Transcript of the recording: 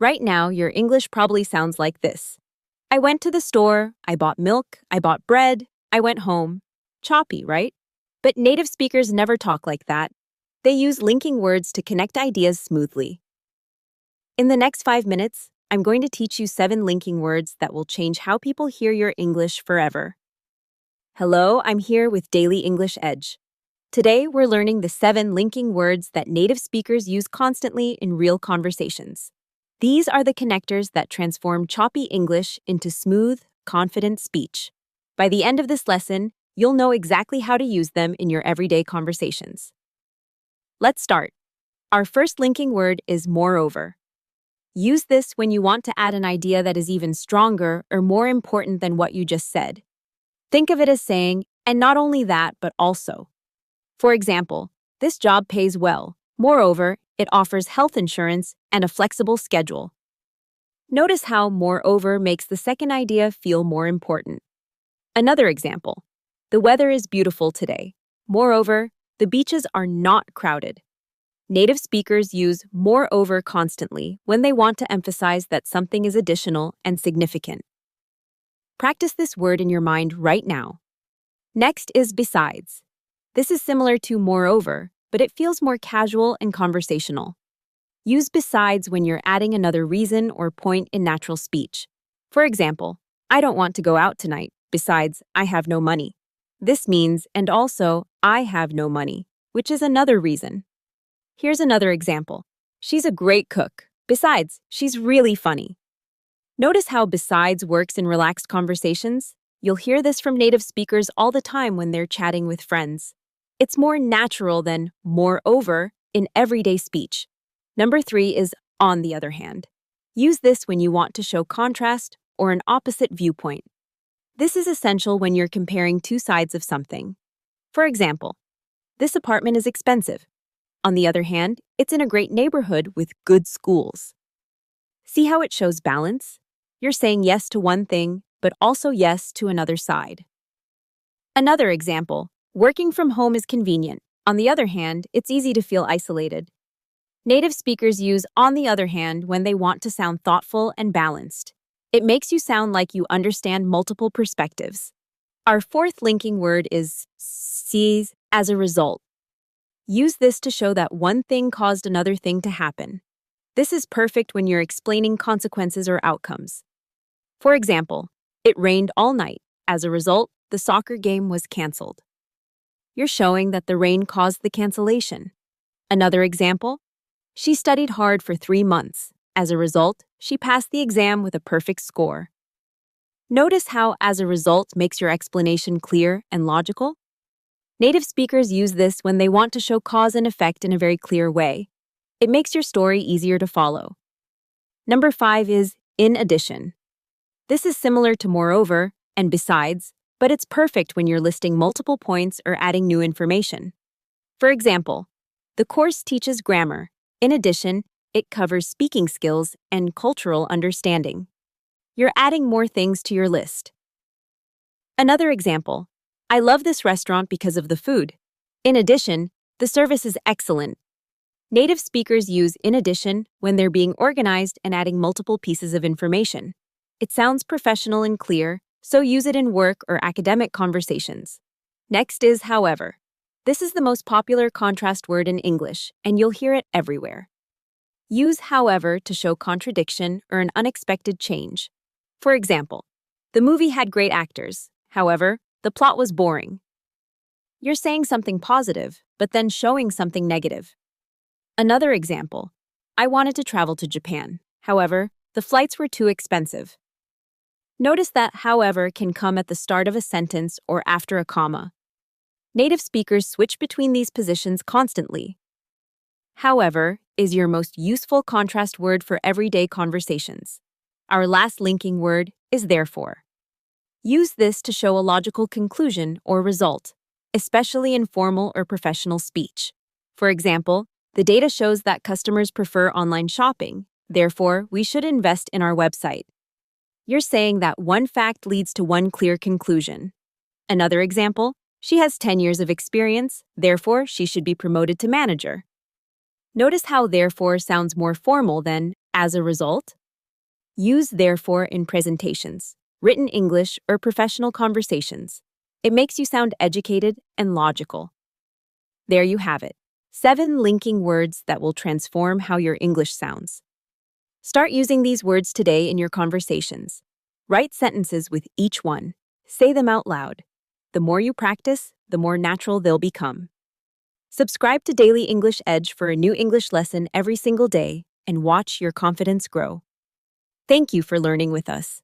Right now, your English probably sounds like this. I went to the store, I bought milk, I bought bread, I went home. Choppy, right? But native speakers never talk like that. They use linking words to connect ideas smoothly. In the next 5 minutes, I'm going to teach you 7 linking words that will change how people hear your English forever. Hello, I'm here with Daily English Edge. Today, we're learning the 7 linking words that native speakers use constantly in real conversations. These are the connectors that transform choppy English into smooth, confident speech. By the end of this lesson, you'll know exactly how to use them in your everyday conversations. Let's start. Our first linking word is moreover. Use this when you want to add an idea that is even stronger or more important than what you just said. Think of it as saying, and not only that, but also. For example, this job pays well. Moreover, it offers health insurance and a flexible schedule. Notice how moreover makes the second idea feel more important. Another example. The weather is beautiful today. Moreover, the beaches are not crowded. Native speakers use moreover constantly when they want to emphasize that something is additional and significant. Practice this word in your mind right now. Next is besides. This is similar to moreover, but it feels more casual and conversational. Use besides when you're adding another reason or point in natural speech. For example, I don't want to go out tonight. Besides, I have no money. This means, and also, I have no money, which is another reason. Here's another example. She's a great cook. Besides, she's really funny. Notice how besides works in relaxed conversations? You'll hear this from native speakers all the time when they're chatting with friends. It's more natural than moreover in everyday speech. Number 3 is on the other hand. Use this when you want to show contrast or an opposite viewpoint. This is essential when you're comparing two sides of something. For example, this apartment is expensive. On the other hand, it's in a great neighborhood with good schools. See how it shows balance? You're saying yes to one thing, but also yes to another side. Another example, working from home is convenient. On the other hand, it's easy to feel isolated. Native speakers use on the other hand when they want to sound thoughtful and balanced. It makes you sound like you understand multiple perspectives. Our fourth linking word is sees as a result. Use this to show that one thing caused another thing to happen. This is perfect when you're explaining consequences or outcomes. For example, it rained all night. As a result, the soccer game was canceled. You're showing that the rain caused the cancellation. Another example, she studied hard for 3 months. As a result, she passed the exam with a perfect score. Notice how as a result makes your explanation clear and logical? Native speakers use this when they want to show cause and effect in a very clear way. It makes your story easier to follow. Number 5 is in addition. This is similar to moreover and besides, but it's perfect when you're listing multiple points or adding new information. For example, the course teaches grammar. In addition, it covers speaking skills and cultural understanding. You're adding more things to your list. Another example, I love this restaurant because of the food. In addition, the service is excellent. Native speakers use in addition when they're being organized and adding multiple pieces of information. It sounds professional and clear, so use it in work or academic conversations. Next is however. This is the most popular contrast word in English, and you'll hear it everywhere. Use however to show contradiction or an unexpected change. For example, the movie had great actors. However, the plot was boring. You're saying something positive, but then showing something negative. Another example, I wanted to travel to Japan. However, the flights were too expensive. Notice that however can come at the start of a sentence or after a comma. Native speakers switch between these positions constantly. However is your most useful contrast word for everyday conversations. Our last linking word is therefore. Use this to show a logical conclusion or result, especially in formal or professional speech. For example, the data shows that customers prefer online shopping. Therefore, we should invest in our website. You're saying that one fact leads to one clear conclusion. Another example, she has 10 years of experience, therefore she should be promoted to manager. Notice how therefore sounds more formal than As a result, use therefore in presentations, written English, or professional conversations. It makes you sound educated and logical. There you have it. 7 linking words that will transform how your English sounds. Start using these words today in your conversations. Write sentences with each one. Say them out loud. The more you practice, the more natural they'll become. Subscribe to Daily English Edge for a new English lesson every single day and watch your confidence grow. Thank you for learning with us.